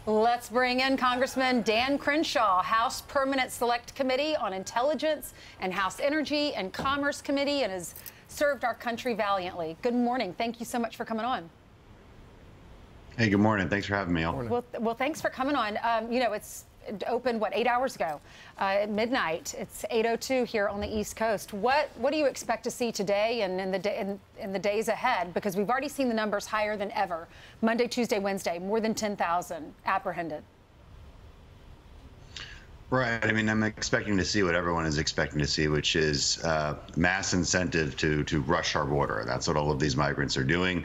Let's bring in Congressman Dan Crenshaw, House Permanent Select Committee on Intelligence and House Energy and Commerce Committee, and has served our country valiantly. Good morning. Thank you so much for coming on. Hey, good morning. Thanks for having me on. Well, thanks for coming on. You know, it's opened, what, 8 hours ago at midnight. It's 8:02 here on the East Coast. What do you expect to see today and in the days ahead? Because we've already seen the numbers higher than ever. Monday, Tuesday, Wednesday, more than 10,000 apprehended. Right. I mean, I'm expecting to see what everyone is expecting to see, which is mass incentive to rush our border. That's what all of these migrants are doing.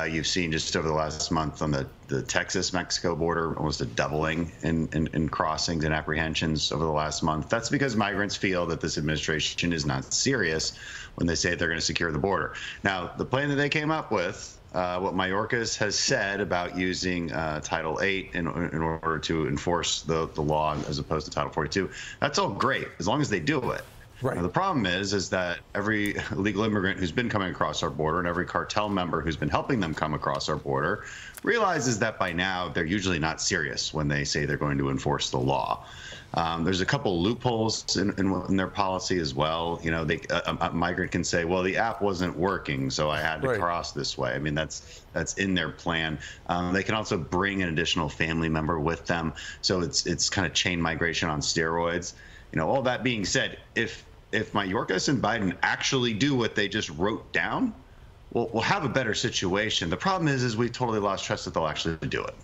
You've seen just over the last month on the Texas-Mexico border, almost a doubling in crossings and apprehensions over the last month. That's because migrants feel that this administration is not serious when they say they're going to secure the border. Now, the plan that they came up with, what Mayorkas has said about using Title VIII in order to enforce the law as opposed to Title 42, that's all great, as long as they do it. Right. Now, the problem is that every illegal immigrant who's been coming across our border and every cartel member who's been helping them come across our border realizes that by now they're usually not serious when they say they're going to enforce the law. There's a couple loopholes in their policy as well. You know, a migrant can say, well, the app wasn't working, so I had to cross this way. I mean, that's in their plan. They can also bring an additional family member with them. So it's kind of chain migration on steroids. You know, all that being said, if Mayorkas and Biden actually do what they just wrote down, we'll have a better situation. The problem is we totally lost trust that they'll actually do it.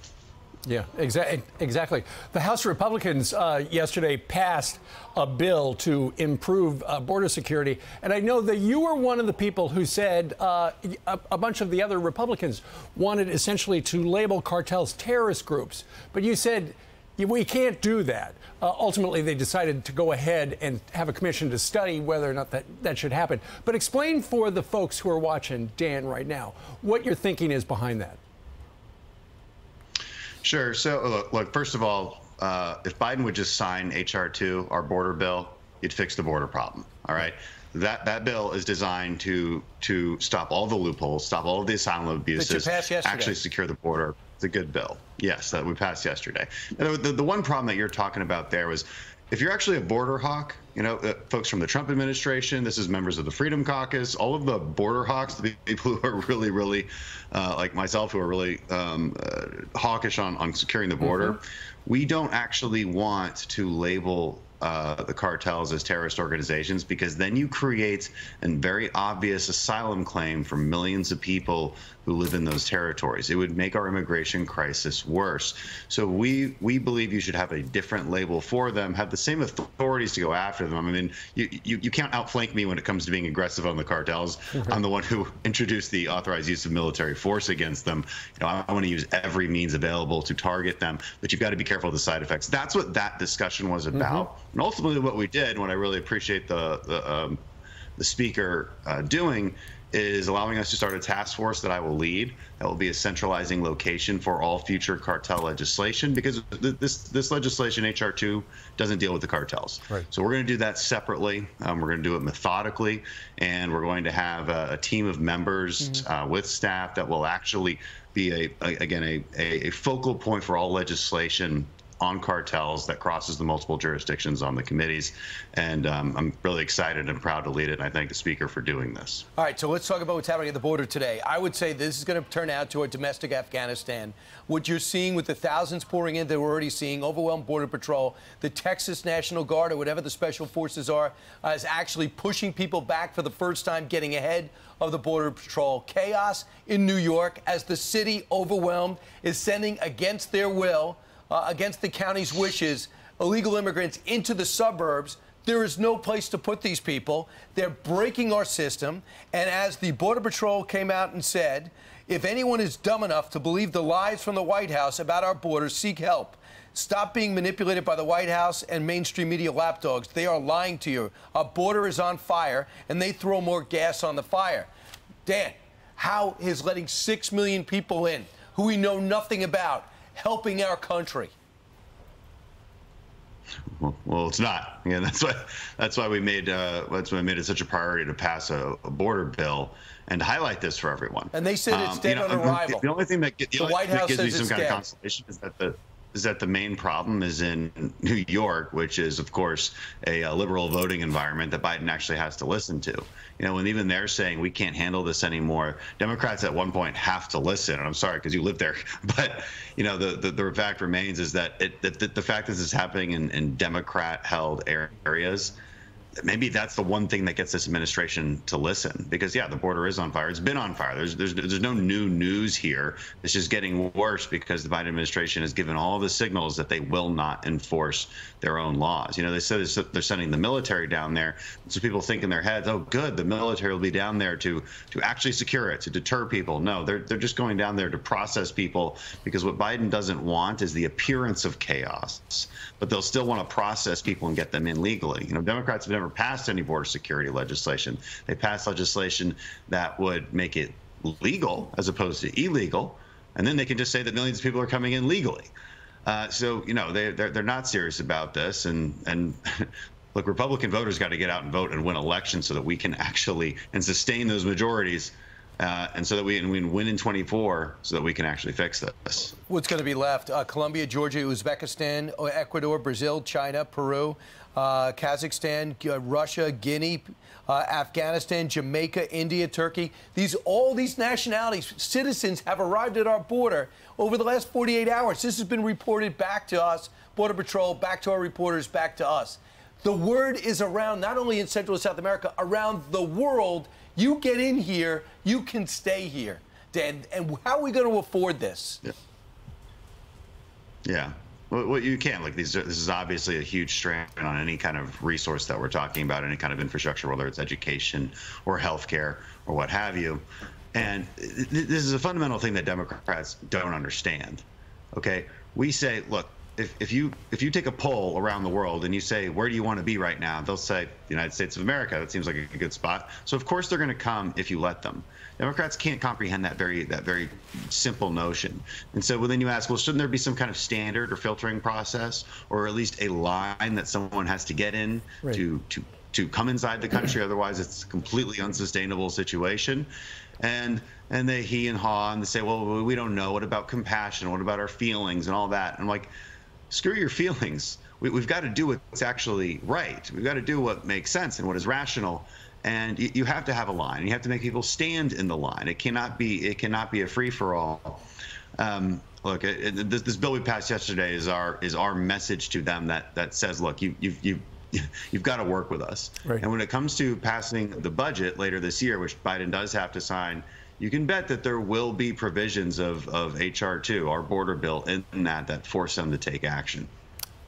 Yeah, exactly. The House Republicans yesterday passed a bill to improve border security. And I know that you were one of the people who said a bunch of the other Republicans wanted essentially to label cartels terrorist groups. But you said we can't do that. Ultimately, they decided to go ahead and have a commission to study whether or not that should happen. But explain for the folks who are watching, Dan, right now, what your thinking is behind that. Sure. So, look, first of all, if Biden would just sign H.R. 2, our border bill, you'd fix the border problem. All right. That bill is designed to stop all the loopholes, stop all of the asylum abuses, actually secure the border. It's a good bill. Yes, that we passed yesterday. The one problem that you're talking about there was, if you're actually a border hawk, you know, folks from the Trump administration, this is members of the Freedom Caucus, all of the border hawks, the people who are really, like myself, who are really hawkish on securing the border, we don't actually want to label the cartels as terrorist organizations, because then you create a very obvious asylum claim for millions of people who live in those territories. It would make our immigration crisis worse. So we believe you should have a different label for them, have the same authorities to go after them. I mean, you can't outflank me when it comes to being aggressive on the cartels. I'm the one who introduced the authorized use of military force against them. You know, I want to use every means available to target them, but you've got to be careful of the side effects. That's what that discussion was about. And ultimately what we did, what I really appreciate the speaker doing, is allowing us to start a task force that I will lead. That will be a centralizing location for all future cartel legislation, because this legislation, H.R. 2, doesn't deal with the cartels. Right. So we're going to do that separately. We're going to do it methodically, and we're going to have a team of members with staff that will actually be a focal point for all legislation on cartels that crosses the multiple jurisdictions on the committees. And I'm really excited and proud to lead it, and I thank the speaker for doing this. All right, so let's talk about what's happening at the border today. I would say this is going to turn out to a domestic Afghanistan. What you're seeing with the thousands pouring in that we're already seeing, overwhelmed Border Patrol, the Texas National Guard, or whatever the special forces are, is actually pushing people back for the first time, getting ahead of the Border Patrol. Chaos in New York as the city, overwhelmed, is sending against their will, against the county's wishes, illegal immigrants into the suburbs. There is no place to put these people. They're breaking our system. And as the Border Patrol came out and said, if anyone is dumb enough to believe the lies from the White House about our borders, seek help. Stop being manipulated by the White House and mainstream media lapdogs. They are lying to you. Our border is on fire, and they throw more gas on the fire. Dan, how is letting 6 million people in, who we know nothing about, helping our country? Well, it's not. Yeah, that's why we made it such a priority to pass a border bill and to highlight this for everyone. And they said it's dead on arrival. The only thing that the White House gives me says some it's kind dead. of consolation is that is that the main problem is in New York, which is, of course, a liberal voting environment that Biden actually has to listen to. You know, when even they're saying we can't handle this anymore, Democrats at one point have to listen. And I'm sorry, because you live there. But, you know, the fact remains is that the fact that this is happening in Democrat-held areas, maybe that's the one thing that gets this administration to listen, because yeah, the border is on fire. It's been on fire. There's no new news here. It's just getting worse because the Biden administration has given all the signals that they will not enforce their own laws. You know, they said they're sending the military down there, so people think in their heads, oh, good, the military will be down there to actually secure it, to deter people. No, they're just going down there to process people, because what Biden doesn't want is the appearance of chaos, but they'll still want to process people and get them in legally. You know, Democrats have never passed any border security legislation. They passed legislation that would make it legal as opposed to illegal, and then they can just say that millions of people are coming in legally. So, you know, they're not serious about this. And look, Republican voters got to get out and vote and win elections so that we can actually and sustain those majorities. And so that we win in 24 so that we can actually fix this. What's going to be left? Colombia, Georgia, Uzbekistan, Ecuador, Brazil, China, Peru, Kazakhstan, Russia, Guinea, Afghanistan, Jamaica, India, Turkey. All these nationalities, citizens have arrived at our border over the last 48 hours. This has been reported back to us, Border Patrol, back to our reporters, back to us. The word is around, not only in Central and South America, around the world. You get in here, you can stay here. Dan, and how are we going to afford this? Yeah. Well, you can't. Like, this is obviously a huge strain on any kind of resource that we're talking about, any kind of infrastructure, whether it's education or healthcare or what have you. And this is a fundamental thing that Democrats don't understand. Okay, we say, look, if you take a poll around the world and you say, where do you want to be right now? They'll say the United States of America. That seems like a good spot. So of course they're going to come if you let them. Democrats can't comprehend that very simple notion. And so then you ask, well, shouldn't there be some kind of standard or filtering process, or at least a line that someone has to get in to come inside the country? Otherwise, it's a completely unsustainable situation. And they he and haw, and they say, well, we don't know. What about compassion? What about our feelings and all that? And I'm like, screw your feelings. We've got to do what's actually right. We've got to do what makes sense and what is rational. And you have to have a line. You have to make people stand in the line. It cannot be a free-for-all. Look, this bill we passed yesterday is our message to them that says, look, you've got to work with us. Right. And when it comes to passing the budget later this year, which Biden does have to sign, you can bet that there will be provisions of H.R. 2, our border bill, in that force them to take action.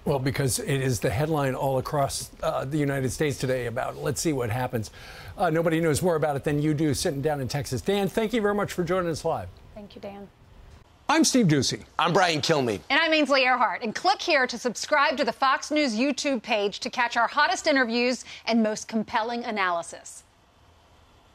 Well, because it is the headline all across the United States today about, let's see what happens. Nobody knows more about it than you do sitting down in Texas. Dan, thank you very much for joining us live. Thank you, Dan. I'm Steve Doocy. I'm Brian Kilmeade. And I'm Ainsley Earhart. And click here to subscribe to the Fox News YouTube page to catch our hottest interviews and most compelling analysis.